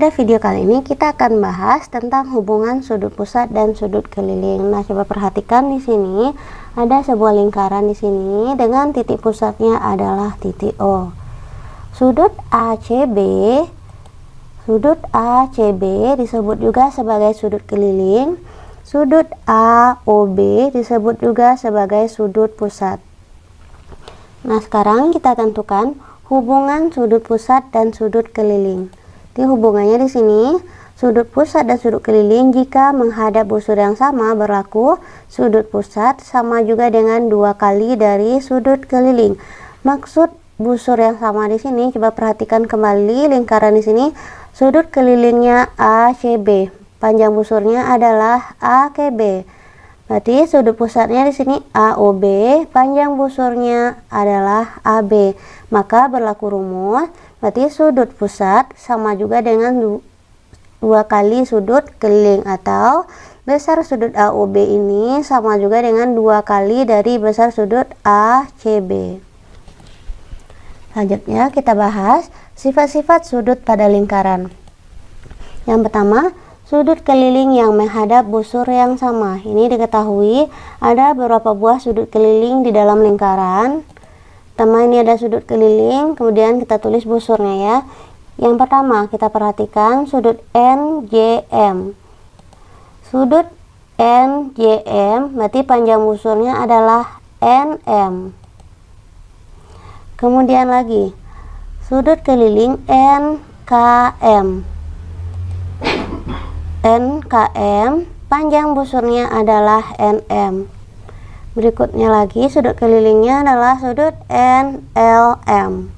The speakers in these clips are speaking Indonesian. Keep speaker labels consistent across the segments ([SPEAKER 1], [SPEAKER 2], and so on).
[SPEAKER 1] Pada video kali ini kita akan bahas tentang hubungan sudut pusat dan sudut keliling. Nah, coba perhatikan di sini ada sebuah lingkaran di sini dengan titik pusatnya adalah titik O. Sudut ACB disebut juga sebagai sudut keliling. Sudut AOB disebut juga sebagai sudut pusat. Nah, sekarang kita tentukan hubungan sudut pusat dan sudut keliling. Di hubungannya di sini, sudut pusat dan sudut keliling jika menghadap busur yang sama berlaku sudut pusat sama juga dengan 2 kali dari sudut keliling. Maksud busur yang sama di sini, coba perhatikan kembali lingkaran di sini. Sudut kelilingnya ACB, panjang busurnya adalah AKB. Berarti sudut pusatnya di sini AOB, panjang busurnya adalah AB. Maka berlaku rumus, berarti sudut pusat sama juga dengan 2 kali sudut keliling, atau besar sudut AOB ini sama juga dengan 2 kali dari besar sudut ACB. Selanjutnya kita bahas sifat-sifat sudut pada lingkaran. Yang pertama, sudut keliling yang menghadap busur yang sama. Ini diketahui ada beberapa buah sudut keliling di dalam lingkaran. Pertama, ini ada sudut keliling, kemudian kita tulis busurnya ya. Yang pertama kita perhatikan sudut NJM. Sudut NJM berarti panjang busurnya adalah NM. Kemudian lagi sudut keliling NKM. NKM panjang busurnya adalah NM. Berikutnya lagi sudut kelilingnya adalah sudut NLM.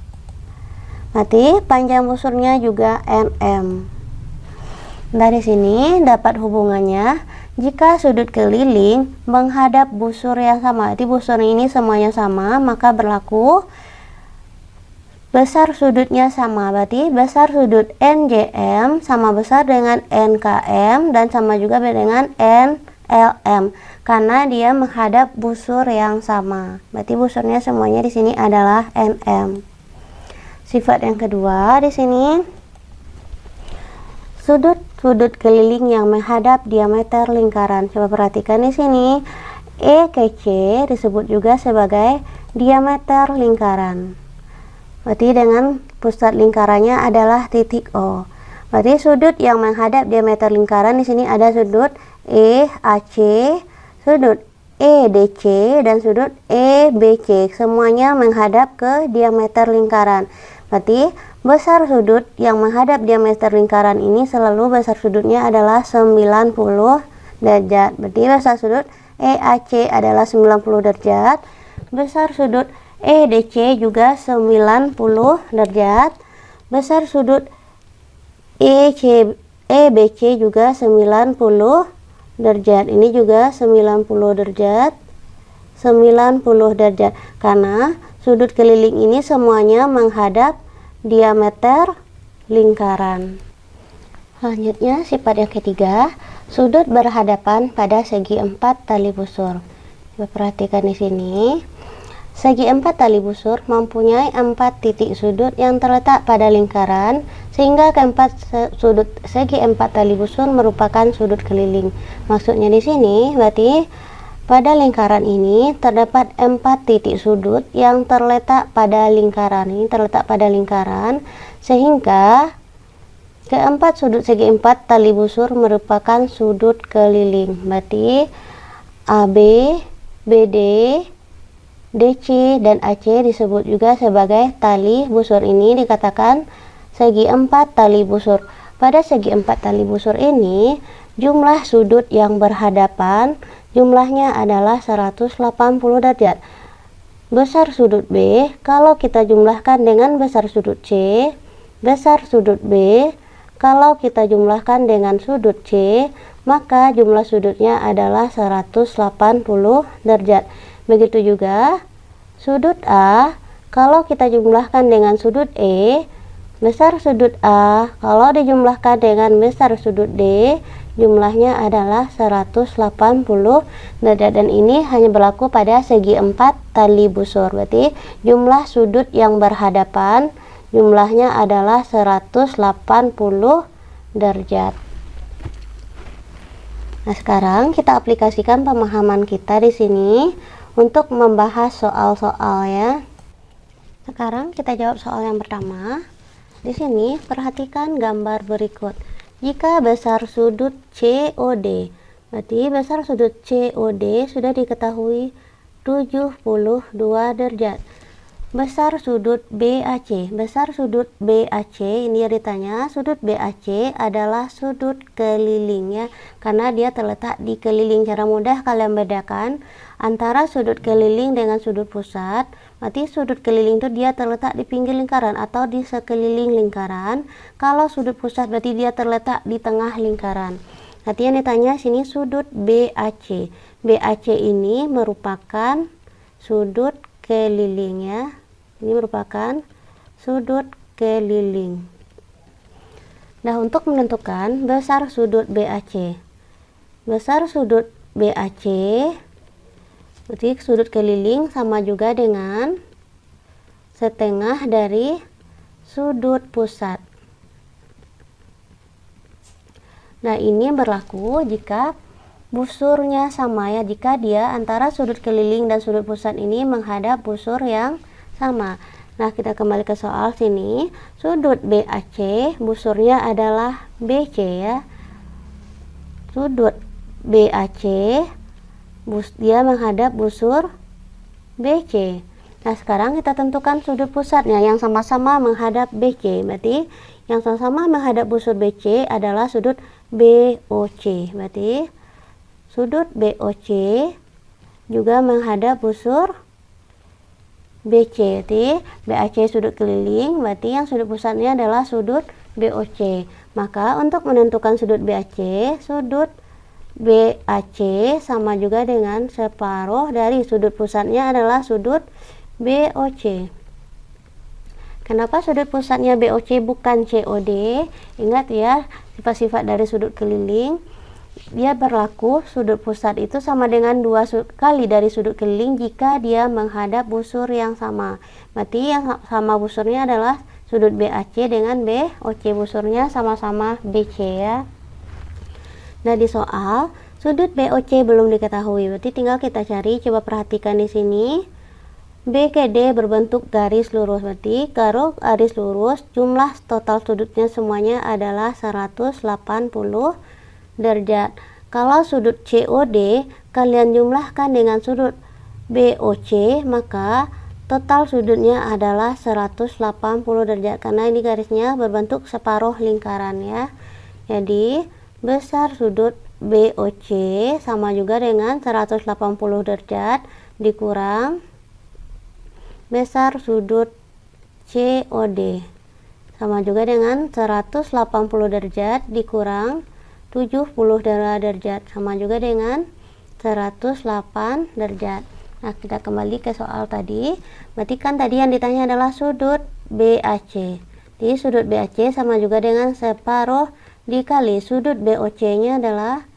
[SPEAKER 1] Berarti panjang busurnya juga NM. Dari sini dapat hubungannya jika sudut keliling menghadap busur yang sama. Jadi busur ini semuanya sama, maka berlaku besar sudutnya sama. Berarti besar sudut NJM sama besar dengan NKM dan sama juga dengan NLM karena dia menghadap busur yang sama. Berarti busurnya semuanya di sini adalah NM. Sifat yang kedua di sini sudut keliling yang menghadap diameter lingkaran. Coba perhatikan di sini E ke C disebut juga sebagai diameter lingkaran. Berarti dengan pusat lingkarannya adalah titik O. Berarti sudut yang menghadap diameter lingkaran di sini ada sudut EAC, sudut EDC dan sudut EBC. Semuanya menghadap ke diameter lingkaran. Berarti besar sudut yang menghadap diameter lingkaran ini selalu besar sudutnya adalah 90 derajat. Berarti besar sudut EAC adalah 90 derajat. Besar sudut EDC juga 90 derajat. Besar sudut EBC juga 90 derajat. Ini juga 90 derajat. 90 derajat. Karena sudut keliling ini semuanya menghadap diameter lingkaran. Selanjutnya sifat yang ketiga, sudut berhadapan pada segi 4 tali busur. Coba perhatikan di sini. Segi 4 tali busur mempunyai 4 titik sudut yang terletak pada lingkaran, sehingga keempat sudut segi 4 tali busur merupakan sudut keliling. Maksudnya di sini berarti pada lingkaran ini terdapat 4 titik sudut yang terletak pada lingkaran. Ini terletak pada lingkaran, sehingga keempat sudut segi 4 tali busur merupakan sudut keliling. Berarti AB, BD, DC dan AC disebut juga sebagai tali busur. Ini dikatakan segi 4 tali busur. Pada segi 4 tali busur ini jumlah sudut yang berhadapan jumlahnya adalah 180 derajat. Besar sudut B kalau kita jumlahkan dengan besar sudut C, besar sudut B kalau kita jumlahkan dengan sudut C, maka jumlah sudutnya adalah 180 derajat. Begitu juga sudut A kalau kita jumlahkan dengan sudut E, besar sudut A kalau dijumlahkan dengan besar sudut D, jumlahnya adalah 180 derajat. Dan ini hanya berlaku pada segi 4 tali busur. Berarti jumlah sudut yang berhadapan jumlahnya adalah 180 derajat. Nah, sekarang kita aplikasikan pemahaman kita di sini untuk membahas soal-soal ya. Sekarang kita jawab soal yang pertama. Di sini perhatikan gambar berikut. Jika besar sudut COD, berarti besar sudut COD sudah diketahui 72 derajat. Besar sudut BAC, besar sudut BAC ini ditanya, sudut BAC adalah sudut keliling ya, karena dia terletak di keliling. Cara mudah kalian bedakan antara sudut keliling dengan sudut pusat. Berarti sudut keliling itu dia terletak di pinggir lingkaran atau di sekeliling lingkaran. Kalau sudut pusat berarti dia terletak di tengah lingkaran. Nanti yang ditanya sini sudut BAC. BAC ini merupakan sudut keliling ya. Ini merupakan sudut keliling. Nah, untuk menentukan besar sudut BAC. Besar sudut BAC berarti sudut keliling sama juga dengan setengah dari sudut pusat. Nah, ini berlaku jika busurnya sama ya, jika dia antara sudut keliling dan sudut pusat ini menghadap busur yang sama. Nah, kita kembali ke soal sini. Sudut BAC busurnya adalah BC ya. Sudut BAC dia menghadap busur BC. Nah, sekarang kita tentukan sudut pusatnya yang sama-sama menghadap BC. Berarti yang sama-sama menghadap busur BC adalah sudut BOC. Berarti sudut BOC juga menghadap busur BC. Berarti BAC sudut keliling, berarti yang sudut pusatnya adalah sudut BOC. Maka untuk menentukan sudut BAC, sudut BAC sama juga dengan separuh dari sudut pusatnya adalah sudut BOC. Kenapa sudut pusatnya BOC bukan COD? Ingat ya, sifat-sifat dari sudut keliling. Dia berlaku sudut pusat itu sama dengan 2 kali dari sudut keliling jika dia menghadap busur yang sama. Berarti yang sama busurnya adalah sudut BAC dengan BOC, busurnya sama-sama BC ya. Nah, di soal sudut BOC belum diketahui, berarti tinggal kita cari. Coba perhatikan di sini. B ke D berbentuk garis lurus, berarti kalau garis lurus jumlah total sudutnya semuanya adalah 180 derajat. Kalau sudut COD kalian jumlahkan dengan sudut BOC, maka total sudutnya adalah 180 derajat karena ini garisnya berbentuk separuh lingkaran ya. Jadi besar sudut BOC sama juga dengan 180 derajat dikurang besar sudut COD sama juga dengan 180 derajat dikurang 70 derajat sama juga dengan 108 derajat. Nah, kita kembali ke soal tadi. Berarti kan tadi yang ditanya adalah sudut BAC. Di sudut BAC sama juga dengan separuh dikali sudut BOC-nya adalah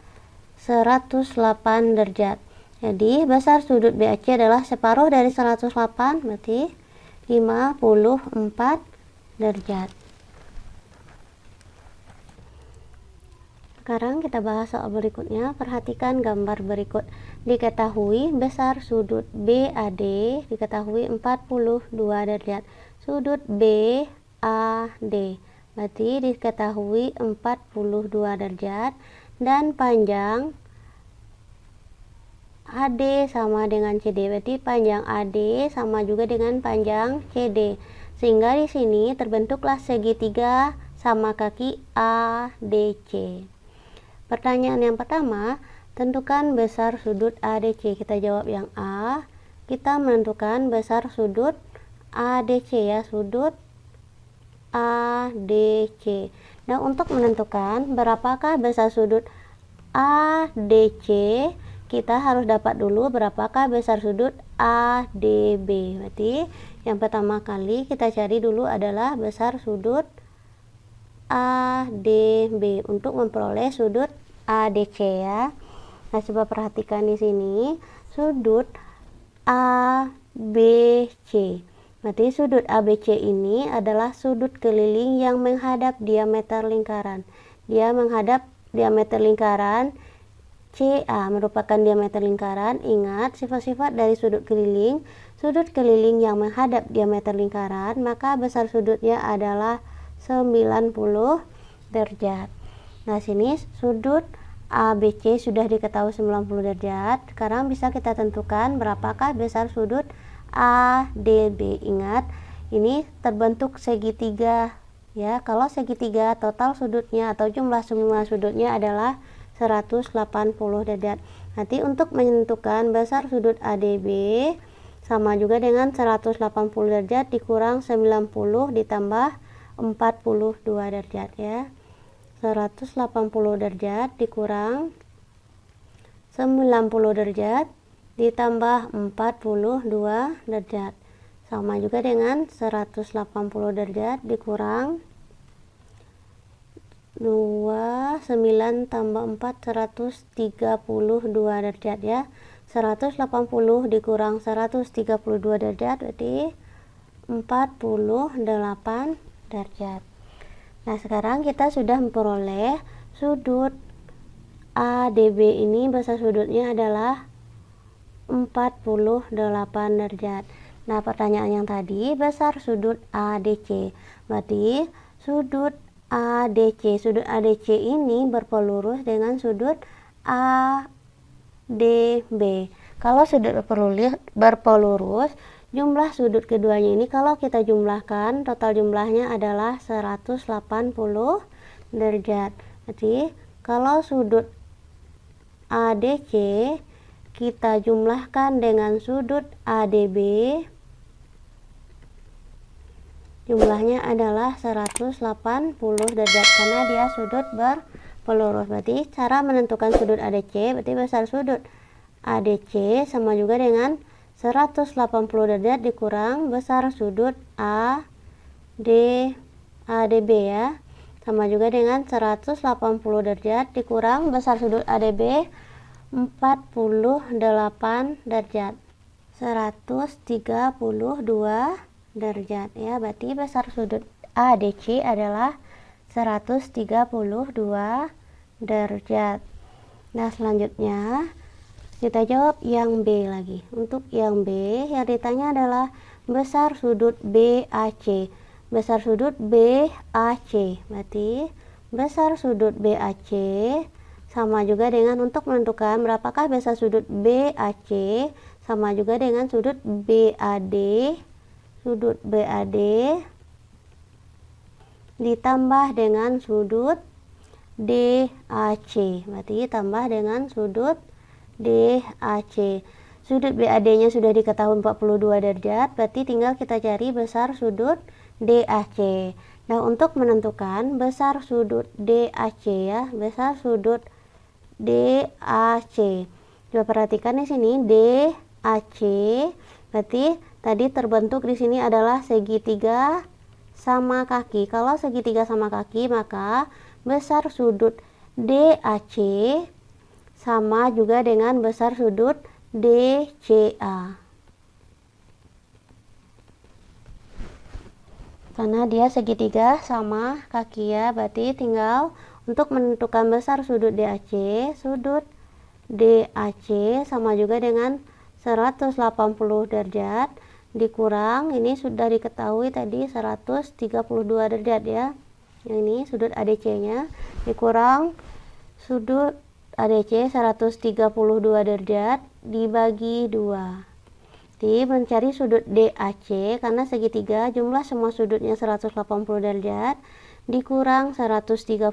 [SPEAKER 1] 108 derajat. Jadi besar sudut BAC adalah separuh dari 108, berarti 54 derajat. Sekarang kita bahas soal berikutnya. Perhatikan gambar berikut. Diketahui besar sudut BAD diketahui 42 derajat. Sudut BAD berarti diketahui 42 derajat dan panjang AD sama dengan CD. Berarti panjang AD sama juga dengan panjang CD. Sehingga di sini terbentuklah segitiga sama kaki ADC. Pertanyaan yang pertama, tentukan besar sudut ADC. Kita jawab yang A. Kita menentukan besar sudut ADC ya, sudut ADC. Nah, untuk menentukan berapakah besar sudut ADC, kita harus dapat dulu berapakah besar sudut ADB. Berarti yang pertama kali kita cari dulu adalah besar sudut ADB untuk memperoleh sudut ADC ya. Nah, coba perhatikan di sini sudut ABC. Berarti sudut ABC ini adalah sudut keliling yang menghadap diameter lingkaran. dia menghadap diameter lingkaran CA merupakan diameter lingkaran. Ingat sifat-sifat dari sudut keliling yang menghadap diameter lingkaran, maka besar sudutnya adalah 90 derajat. Nah, sini sudut ABC sudah diketahui 90 derajat. Sekarang bisa kita tentukan berapakah besar sudut ADB. Ingat, ini terbentuk segitiga ya. Kalau segitiga, total sudutnya atau jumlah semua sudutnya adalah 180 derajat. Nanti untuk menentukan besar sudut ADB sama juga dengan 180 derajat dikurang 90 ditambah 42 derajat ya. 180 derajat dikurang 90 derajat ditambah 42 derajat sama juga dengan 180 derajat dikurang 29 tambah 4 132 derajat ya. 180 dikurang 132 derajat berarti 48 derajat. Nah, sekarang kita sudah memperoleh sudut ADB ini besar sudutnya adalah 48 derajat. Nah, pertanyaan yang tadi besar sudut ADC. Berarti sudut ADC ini berpelurus dengan sudut ADB. Kalau sudut berpelurus, jumlah sudut keduanya ini kalau kita jumlahkan, total jumlahnya adalah 180 derajat. Jadi kalau sudut ADC kita jumlahkan dengan sudut ADB, jumlahnya adalah 180 derajat karena dia sudut berpelurus. Berarti cara menentukan sudut ADC, berarti besar sudut ADC sama juga dengan 180 derajat dikurang besar sudut ADB ya. Sama juga dengan 180 derajat dikurang besar sudut ADB 48 derajat. 132 derajat ya. Berarti besar sudut ADC adalah 132 derajat. Nah, selanjutnya kita jawab yang B lagi. Untuk yang B yang ditanya adalah besar sudut BAC. Besar sudut BAC. Berarti besar sudut BAC sama juga dengan untuk menentukan berapakah besar sudut BAC sama juga dengan sudut BAD. Sudut BAD ditambah dengan sudut DAC. Berarti tambah dengan sudut DAC. Sudut BAD nya sudah diketahui 42 derajat, berarti tinggal kita cari besar sudut DAC. Nah, untuk menentukan besar sudut DAC ya, besar sudut DAC. Coba perhatikan di sini DAC, berarti tadi terbentuk di sini adalah segitiga sama kaki. Kalau segitiga sama kaki, maka besar sudut DAC sama juga dengan besar sudut DCA. Karena dia segitiga sama kaki ya, berarti tinggal untuk menentukan besar sudut DAC, sudut DAC sama juga dengan 180 derajat dikurang, ini sudah diketahui tadi 132 derajat ya. Yang ini sudut ADC nya dikurang sudut ADC 132 derajat dibagi 2. Jadi mencari sudut DAC karena segitiga jumlah semua sudutnya 180 derajat dikurang 132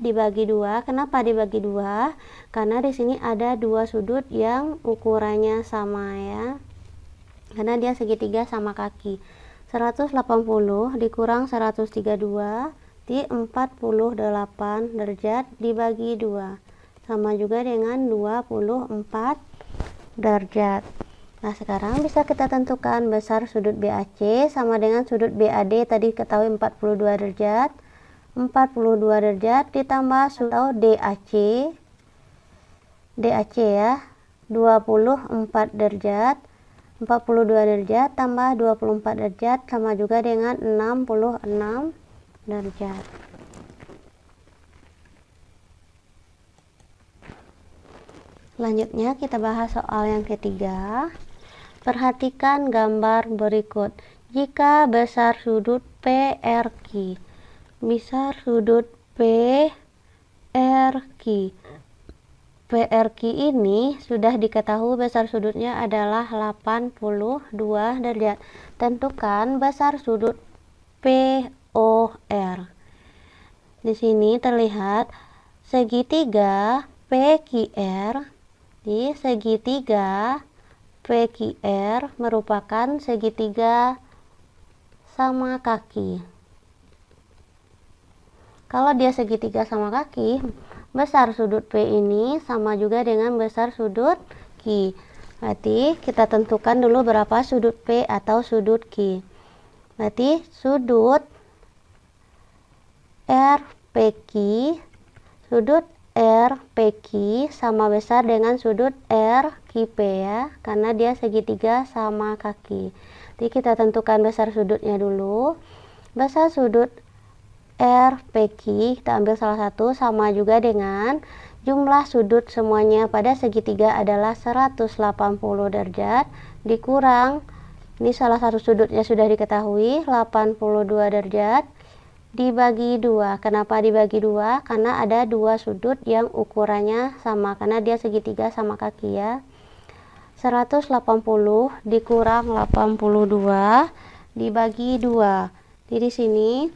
[SPEAKER 1] dibagi 2. Kenapa dibagi 2? Karena di sini ada dua sudut yang ukurannya sama ya. Karena dia segitiga sama kaki. 180 dikurang 132 di 48 derajat dibagi 2 sama juga dengan 24 derajat. Nah, sekarang bisa kita tentukan besar sudut BAC sama dengan sudut BAD tadi ketahui 42 derajat. 42 derajat ditambah sudut DAC ya 24 derajat. 42 derajat tambah 24 derajat sama juga dengan 66 derajat. Selanjutnya kita bahas soal yang ketiga. Perhatikan gambar berikut. Jika besar sudut PRQ, besar sudut PRQ. PRQ ini sudah diketahui besar sudutnya adalah 82 derajat. Tentukan besar sudut POR. Di sini terlihat segitiga PQR. Di segitiga PQR merupakan segitiga sama kaki. Kalau dia segitiga sama kaki, besar sudut P ini sama juga dengan besar sudut Q. Berarti kita tentukan dulu berapa sudut P atau sudut Q. Berarti sudut RPQ, sudut RPQ sama besar dengan sudut RQP ya, karena dia segitiga sama kaki. Jadi kita tentukan besar sudutnya dulu. Besar sudut RPQ kita ambil salah satu sama juga dengan jumlah sudut semuanya pada segitiga adalah 180 derajat dikurang, ini salah satu sudutnya sudah diketahui 82 derajat, dibagi 2. Kenapa dibagi 2? Karena ada dua sudut yang ukurannya sama, karena dia segitiga sama kaki ya. 180 dikurang 82 dibagi 2. Jadi di sini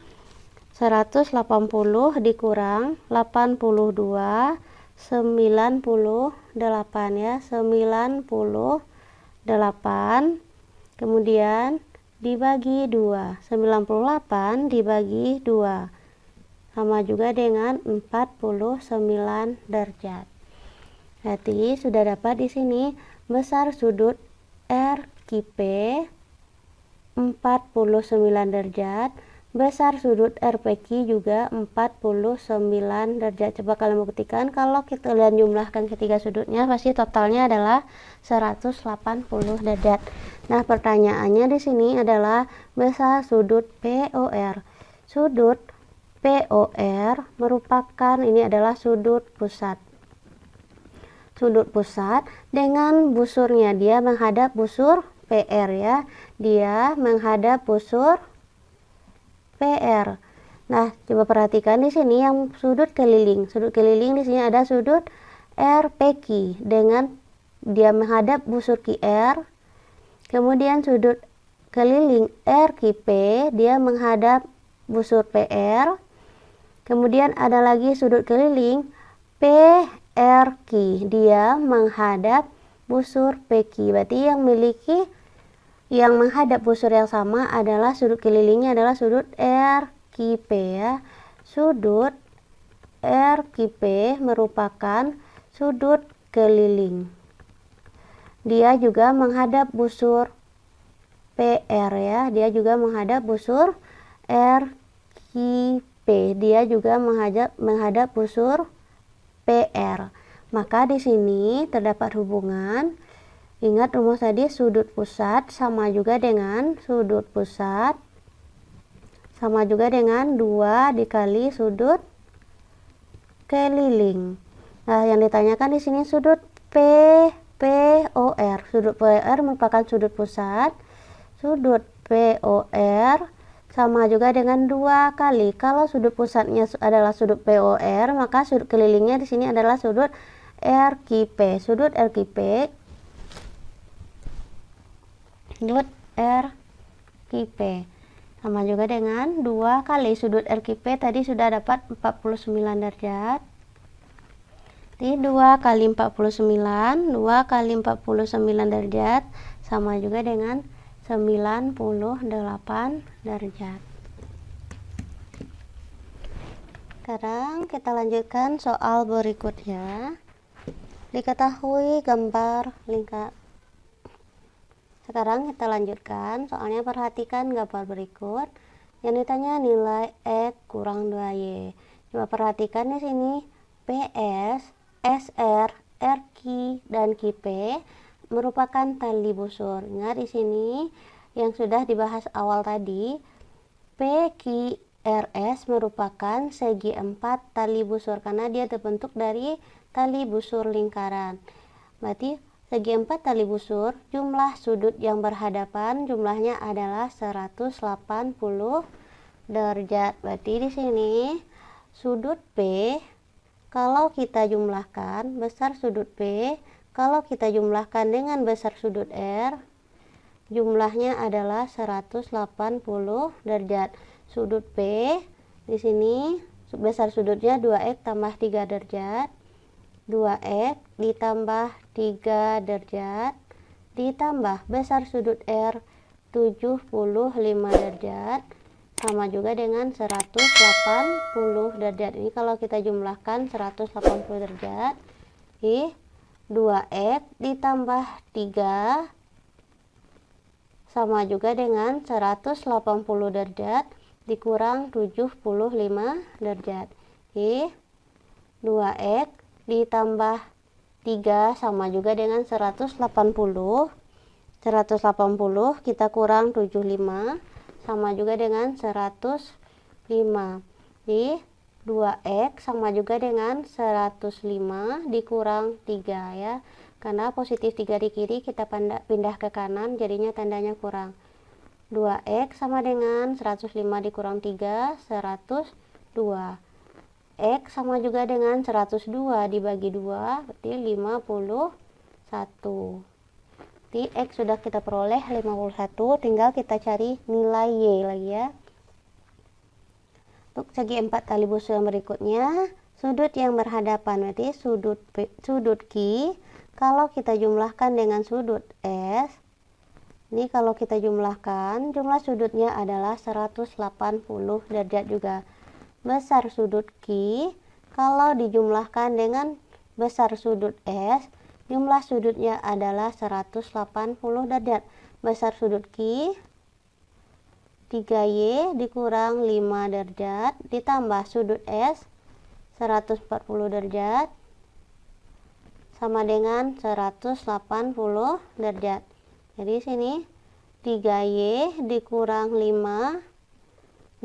[SPEAKER 1] 180 dikurang 82 98 ya, 98, kemudian dibagi 2, 98 dibagi 2 sama juga dengan 49 derajat. Berarti sudah dapat di sini besar sudut RQP 49 derajat, besar sudut RPQ juga 49 derajat. Coba kalian buktikan, kalau kita lihat jumlahkan ketiga sudutnya pasti totalnya adalah 180 derajat. Nah, pertanyaannya di sini adalah besar sudut POR. Sudut POR merupakan, ini adalah sudut pusat. Sudut pusat dengan busurnya, dia menghadap busur PR ya. Dia menghadap busur PR. Nah, coba perhatikan di sini yang sudut keliling. Sudut keliling di sini ada sudut RPQ dengan dia menghadap busur QR. Kemudian sudut keliling RQP dia menghadap busur PR. Kemudian ada lagi sudut keliling PRQ, dia menghadap busur PQ. Berarti yang menghadap busur yang sama adalah sudut kelilingnya adalah sudut RQP ya. Sudut RQP merupakan sudut keliling. Dia juga menghadap busur PR ya. Dia juga menghadap busur RQP. Dia juga menghadap busur PR. Maka di sini terdapat hubungan. Ingat rumus tadi, sudut pusat sama juga dengan sudut pusat sama juga dengan 2 dikali sudut keliling. Nah, yang ditanyakan di sini sudut POR. Sudut POR merupakan sudut pusat. Sudut POR sama juga dengan 2 kali. Kalau sudut pusatnya adalah sudut POR, maka sudut kelilingnya di sini adalah sudut RQP. Sudut RQP sama juga dengan 2 kali sudut RQP tadi sudah dapat 49 derajat. Jadi 2 kali 49, 2 kali 49 derajat sama juga dengan 98 derajat. Sekarang kita lanjutkan soal berikutnya. Diketahui gambar lingkar. Sekarang kita lanjutkan soalnya, perhatikan gambar berikut. Yang ditanya nilai X kurang 2Y. Coba perhatikan di sini PS, SR, RQ dan QP merupakan tali busur. Ingat di sini yang sudah dibahas awal tadi, PQRS merupakan segi 4 tali busur karena dia terbentuk dari tali busur lingkaran. Berarti segi 4 tali busur, jumlah sudut yang berhadapan jumlahnya adalah 180 derajat. Berarti di sini sudut P kalau kita jumlahkan besar sudut P, kalau kita jumlahkan dengan besar sudut R, jumlahnya adalah 180 derajat. Sudut P di sini besar sudutnya 2x tambah 3 derajat. 2x ditambah 3 derajat ditambah besar sudut R 75 derajat sama juga dengan 180 derajat. Ini kalau kita jumlahkan 180 derajat, 2x ditambah 3 sama juga dengan 180 derajat dikurang 75 derajat. 2x ditambah 3 sama juga dengan 180. 180 kita kurang 75 sama juga dengan 105. 2x sama juga dengan 105 dikurang 3 ya. Karena positif 3 di kiri kita pindah ke kanan jadinya tandanya kurang. 2x sama dengan 105 dikurang 3, 102. X sama juga dengan 102 dibagi 2 berarti 51. Berarti X sudah kita peroleh 51, tinggal kita cari nilai Y lagi ya. Untuk segi 4 tali busur yang berikutnya, sudut yang berhadapan berarti sudut Q kalau kita jumlahkan dengan sudut S. Ini kalau kita jumlahkan, jumlah sudutnya adalah 180 derajat juga. Besar sudut Q kalau dijumlahkan dengan besar sudut S, jumlah sudutnya adalah 180 derajat. Besar sudut Q 3Y dikurang 5 derajat ditambah sudut S 140 derajat sama dengan 180 derajat. Jadi sini 3Y dikurang 5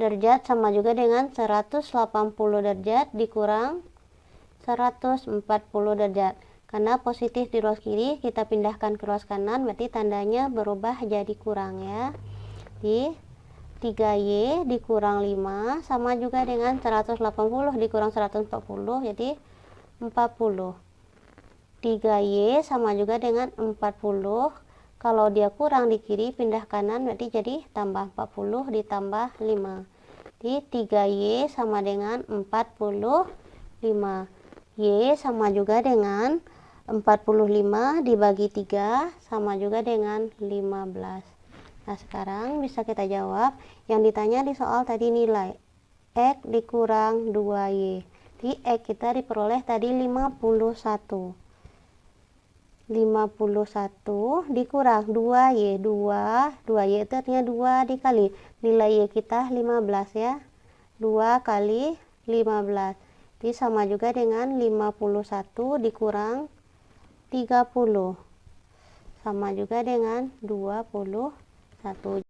[SPEAKER 1] derajat sama juga dengan 180 derajat dikurang 140 derajat. Karena positif di ruas kiri kita pindahkan ke ruas kanan berarti tandanya berubah jadi kurang ya. Di 3Y dikurang 5 sama juga dengan 180 dikurang 140 jadi 40. 3Y sama juga dengan 40. Kalau dia kurang di kiri pindah kanan berarti jadi tambah 40 ditambah 5. Jadi 3Y sama dengan 45. Y sama juga dengan 45 dibagi 3 sama juga dengan 15. Nah sekarang bisa kita jawab yang ditanya di soal tadi nilai X dikurang 2Y. Jadi X kita diperoleh tadi 51. 51 dikurang 2Y, 2Y itu artinya 2 dikali nilai Y kita 15 ya, 2 kali 15 jadi sama juga dengan 51 dikurang 30 sama juga dengan 21.